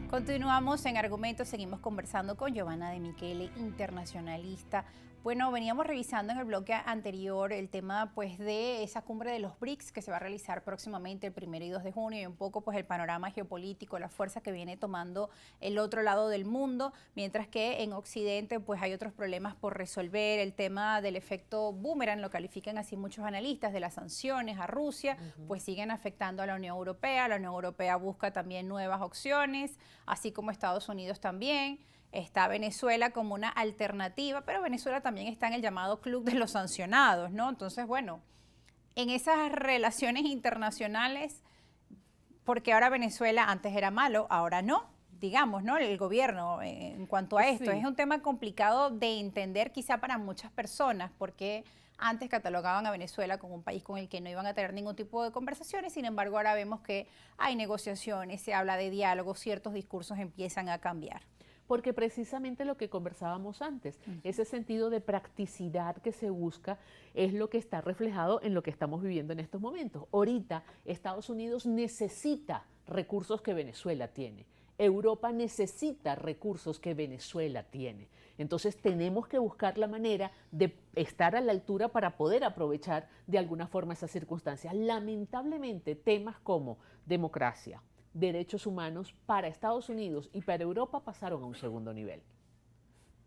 Continuamos en Argumentos, seguimos conversando con Giovanna de Michele, internacionalista. Bueno, veníamos revisando en el bloque anterior el tema pues de esa cumbre de los BRICS que se va a realizar próximamente el 1 y 2 de junio y un poco pues el panorama geopolítico, la fuerza que viene tomando el otro lado del mundo, mientras que en Occidente pues hay otros problemas por resolver, el tema del efecto boomerang, lo califican así muchos analistas, de las sanciones a Rusia, pues siguen afectando a la Unión Europea busca también nuevas opciones, así como Estados Unidos también. Está Venezuela como una alternativa, pero Venezuela también está en el llamado club de los sancionados, ¿no? Entonces, bueno, en esas relaciones internacionales, porque ahora Venezuela antes era malo, ahora no, digamos, ¿no? El gobierno en cuanto a esto. Sí. Es un tema complicado de entender quizá para muchas personas, porque antes catalogaban a Venezuela como un país con el que no iban a tener ningún tipo de conversaciones, sin embargo ahora vemos que hay negociaciones, se habla de diálogo, ciertos discursos empiezan a cambiar. Porque precisamente lo que conversábamos antes, ese sentido de practicidad que se busca es lo que está reflejado en lo que estamos viviendo en estos momentos. Ahorita Estados Unidos necesita recursos que Venezuela tiene. Europa necesita recursos que Venezuela tiene. Entonces tenemos que buscar la manera de estar a la altura para poder aprovechar de alguna forma esas circunstancias. Lamentablemente, temas como democracia, derechos humanos para Estados Unidos y para Europa pasaron a un segundo nivel.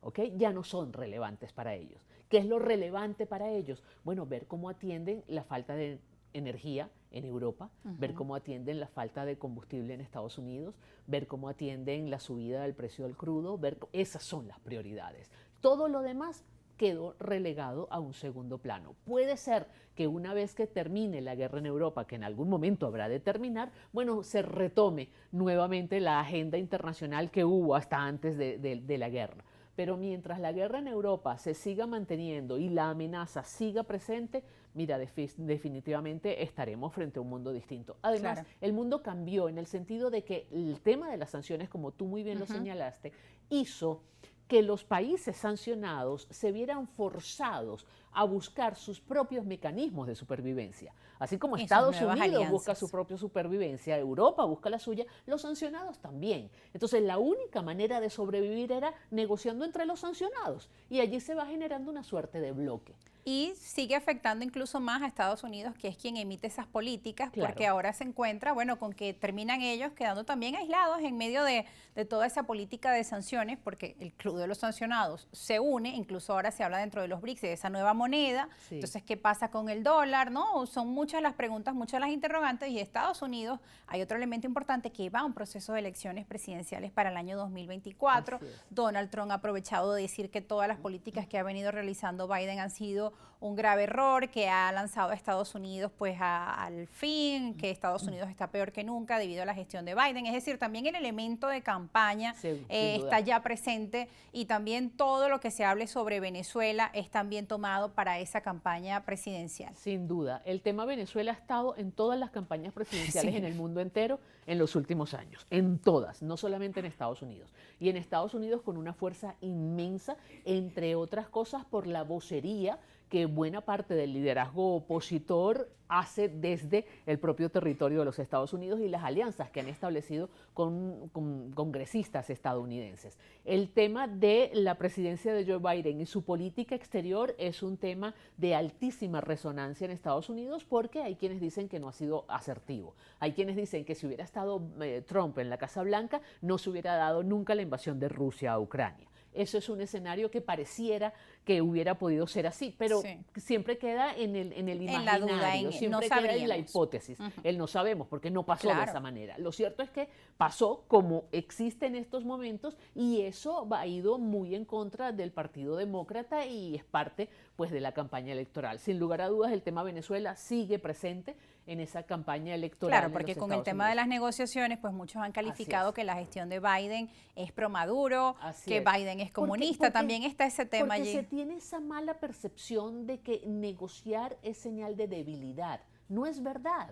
¿Okay? Ya no son relevantes para ellos. ¿Qué es lo relevante para ellos? Bueno, ver cómo atienden la falta de energía en Europa, ver cómo atienden la falta de combustible en Estados Unidos, ver cómo atienden la subida del precio del crudo, esas son las prioridades. Todo lo demás quedó relegado a un segundo plano. Puede ser que una vez que termine la guerra en Europa, que en algún momento habrá de terminar, bueno, se retome nuevamente la agenda internacional que hubo hasta antes de la guerra. Pero mientras la guerra en Europa se siga manteniendo y la amenaza siga presente, mira, definitivamente estaremos frente a un mundo distinto. Además, claro, el mundo cambió en el sentido de que el tema de las sanciones, como tú muy bien lo señalaste, hizo que los países sancionados se vieran forzados a buscar sus propios mecanismos de supervivencia. Así como Estados Unidos busca su propia supervivencia, Europa busca la suya, los sancionados también. Entonces la única manera de sobrevivir era negociando entre los sancionados y allí se va generando una suerte de bloque. Y sigue afectando incluso más a Estados Unidos, que es quien emite esas políticas, claro, porque ahora se encuentra, bueno, con que terminan ellos quedando también aislados en medio de toda esa política de sanciones, porque el club de los sancionados se une, incluso ahora se habla dentro de los BRICS de esa nueva moneda, sí. Entonces, ¿qué pasa con el dólar? ¿No? Son muchas las preguntas, muchas las interrogantes, y Estados Unidos, hay otro elemento importante, que va a un proceso de elecciones presidenciales para el año 2024. Donald Trump ha aprovechado de decir que todas las políticas que ha venido realizando Biden han sido un grave error, que ha lanzado a Estados Unidos pues al fin, que Estados Unidos está peor que nunca debido a la gestión de Biden. Es decir, también el elemento de campaña está ya presente, y también todo lo que se hable sobre Venezuela es también tomado para esa campaña presidencial. Sin duda. El tema Venezuela ha estado en todas las campañas presidenciales en el mundo entero en los últimos años, en todas, no solamente en Estados Unidos. Y en Estados Unidos con una fuerza inmensa, entre otras cosas por la vocería que buena parte del liderazgo opositor hace desde el propio territorio de los Estados Unidos y las alianzas que han establecido con congresistas estadounidenses. El tema de la presidencia de Joe Biden y su política exterior es un tema de altísima resonancia en Estados Unidos, porque hay quienes dicen que no ha sido asertivo. Hay quienes dicen que si hubiera estado Trump en la Casa Blanca, no se hubiera dado nunca la invasión de Rusia a Ucrania. Eso es un escenario que pareciera que hubiera podido ser así, pero siempre queda en el imaginario, en la duda, siempre no queda en la hipótesis. El no sabemos, porque no pasó de esa manera. Lo cierto es que pasó como existe en estos momentos, y eso ha ido muy en contra del Partido Demócrata y es parte pues de la campaña electoral. Sin lugar a dudas, el tema Venezuela sigue presente en esa campaña electoral. Claro, porque con el tema de las negociaciones, pues muchos han calificado que la gestión de Biden es pro Maduro, que Biden es comunista, también está ese tema allí. Porque se tiene esa mala percepción de que negociar es señal de debilidad. No es verdad.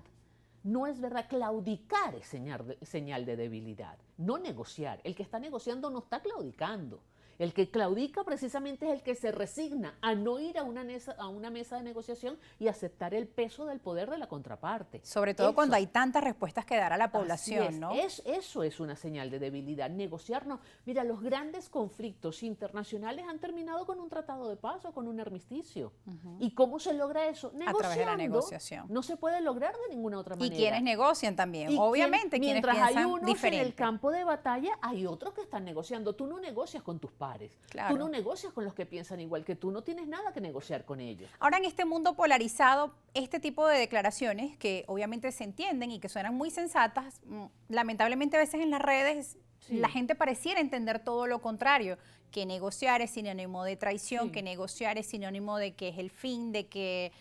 No es verdad. Claudicar es señal de debilidad, no negociar. El que está negociando no está claudicando. El que claudica precisamente es el que se resigna a no ir a una mesa de negociación y aceptar el peso del poder de la contraparte. Sobre todo cuando hay tantas respuestas que dar a la población, es, ¿no? Eso es una señal de debilidad. Negociar no. Mira, los grandes conflictos internacionales han terminado con un tratado de paz o con un armisticio. ¿Y cómo se logra eso? Negociando. A través de la negociación. No se puede lograr de ninguna otra manera. Y quienes negocian también, obviamente, quienes piensan hay unos diferente. En el campo de batalla, hay otros que están negociando. Tú no negocias con tus pares. Claro. Tú no negocias con los que piensan igual que tú. No tienes nada que negociar con ellos. Ahora, en este mundo polarizado, este tipo de declaraciones que obviamente se entienden y que suenan muy sensatas, lamentablemente a veces en las redes la gente pareciera entender todo lo contrario, que negociar es sinónimo de traición, que negociar es sinónimo de que es el fin, de que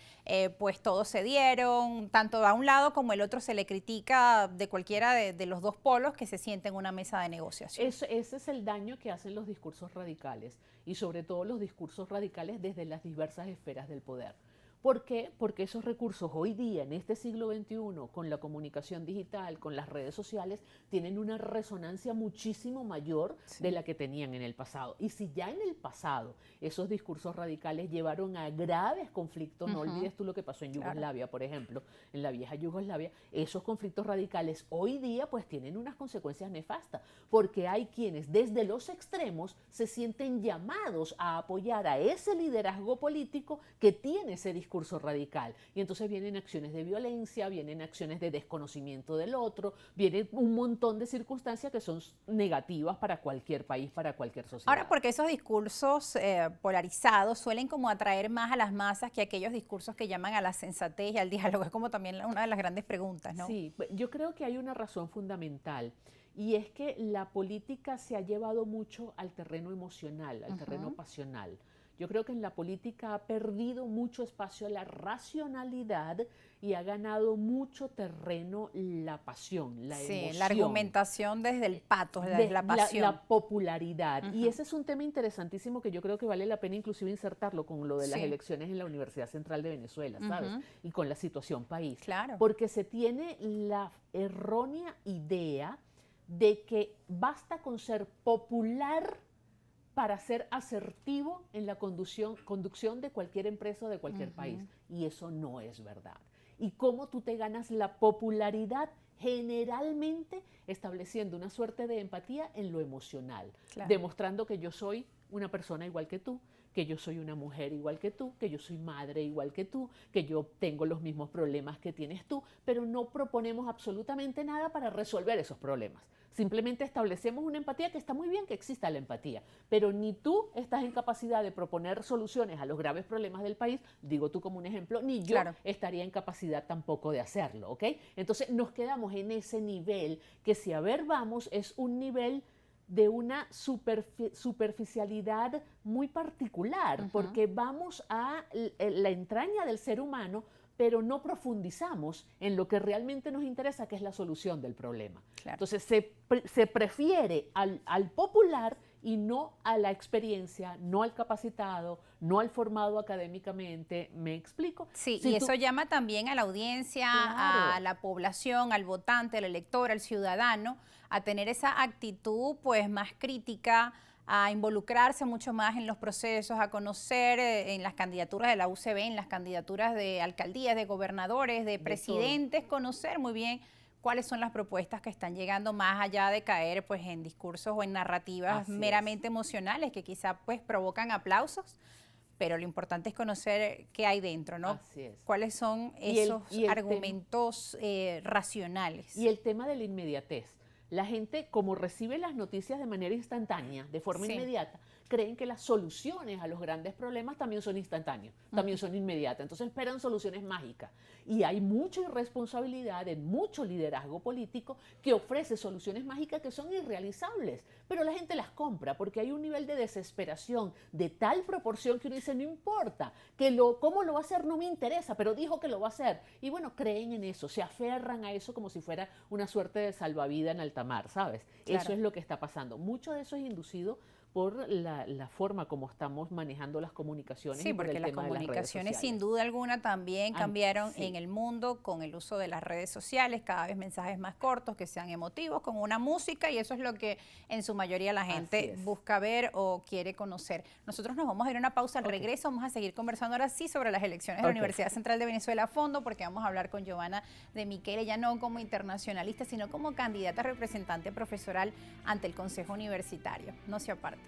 pues todos se dieron, tanto a un lado como el otro se le critica de cualquiera de los dos polos que se siente en una mesa de negociación. Ese es el daño que hacen los discursos radicales y sobre todo los discursos radicales desde las diversas esferas del poder. ¿Por qué? Porque esos recursos hoy día, en este siglo XXI, con la comunicación digital, con las redes sociales, tienen una resonancia muchísimo mayor de la que tenían en el pasado. Y si ya en el pasado esos discursos radicales llevaron a graves conflictos, no olvides tú lo que pasó en Yugoslavia, por ejemplo, en la vieja Yugoslavia, esos conflictos radicales hoy día pues tienen unas consecuencias nefastas, porque hay quienes desde los extremos se sienten llamados a apoyar a ese liderazgo político que tiene ese discurso radical. Y entonces vienen acciones de violencia, vienen acciones de desconocimiento del otro, vienen un montón de circunstancias que son negativas para cualquier país, para cualquier sociedad. Ahora, porque esos discursos polarizados suelen como atraer más a las masas que aquellos discursos que llaman a la sensatez y al diálogo. Es como también una de las grandes preguntas, ¿no? Sí, yo creo que hay una razón fundamental. Y es que la política se ha llevado mucho al terreno emocional, al terreno pasional. Yo creo que en la política ha perdido mucho espacio la racionalidad y ha ganado mucho terreno la pasión, la emoción. Sí, la argumentación desde el patos, desde la pasión. La popularidad. Y ese es un tema interesantísimo que yo creo que vale la pena inclusive insertarlo con lo de las elecciones en la Universidad Central de Venezuela, ¿sabes? Y con la situación país. Claro. Porque se tiene la errónea idea de que basta con ser popular para ser asertivo en la conducción de cualquier empresa o de cualquier país. Y eso no es verdad. ¿Y cómo tú te ganas la popularidad? Generalmente estableciendo una suerte de empatía en lo emocional, demostrando que yo soy una persona igual que tú, que yo soy una mujer igual que tú, que yo soy madre igual que tú, que yo tengo los mismos problemas que tienes tú, pero no proponemos absolutamente nada para resolver esos problemas. Simplemente establecemos una empatía, que está muy bien que exista la empatía, pero ni tú estás en capacidad de proponer soluciones a los graves problemas del país, digo tú como un ejemplo, ni yo estaría en capacidad tampoco de hacerlo, ¿ok? Entonces nos quedamos en ese nivel que, si a ver vamos, es un nivel de una superficialidad muy particular, porque vamos a la entraña del ser humano, pero no profundizamos en lo que realmente nos interesa, que es la solución del problema. Entonces se prefiere al popular y no a la experiencia, no al capacitado, no al formado académicamente. ¿Me explico? Sí, y eso llama también a la audiencia, a la población, al votante, al elector, al ciudadano, a tener esa actitud pues más crítica, a involucrarse mucho más en los procesos, a conocer en las candidaturas de la UCB, en las candidaturas de alcaldías, de gobernadores, de presidentes, conocer muy bien cuáles son las propuestas que están llegando, más allá de caer pues en discursos o en narrativas meramente emocionales que quizá pues provocan aplausos, pero lo importante es conocer qué hay dentro, ¿no? Así es. Cuáles son esos argumentos racionales. Y el tema de la inmediatez. La gente, como recibe las noticias de manera instantánea, de forma inmediata, creen que las soluciones a los grandes problemas también son instantáneas, también son inmediatas. Entonces esperan soluciones mágicas. Y hay mucha irresponsabilidad en mucho liderazgo político que ofrece soluciones mágicas que son irrealizables. Pero la gente las compra porque hay un nivel de desesperación de tal proporción que uno dice, no importa, cómo lo va a hacer no me interesa, pero dijo que lo va a hacer. Y bueno, creen en eso, se aferran a eso como si fuera una suerte de salvavidas en alta mar, ¿sabes? Eso es lo que está pasando. Mucho de eso es inducido por la forma como estamos manejando las comunicaciones. Sí, y por porque el las tema de las redes comunicaciones sin sociales. duda alguna también cambiaron Sí. en el mundo con el uso de las redes sociales, cada vez mensajes más cortos, que sean emotivos, con una música, y eso es lo que en su mayoría la Así gente es. busca ver o quiere conocer. Nosotros nos vamos a ir a una pausa. Al Ok. regreso vamos a seguir conversando ahora sí sobre las elecciones de la Ok. Universidad Central de Venezuela a fondo, porque vamos a hablar con Giovanna de Michele, ya no como internacionalista, sino como candidata representante profesoral ante el Consejo Universitario. No se aparten.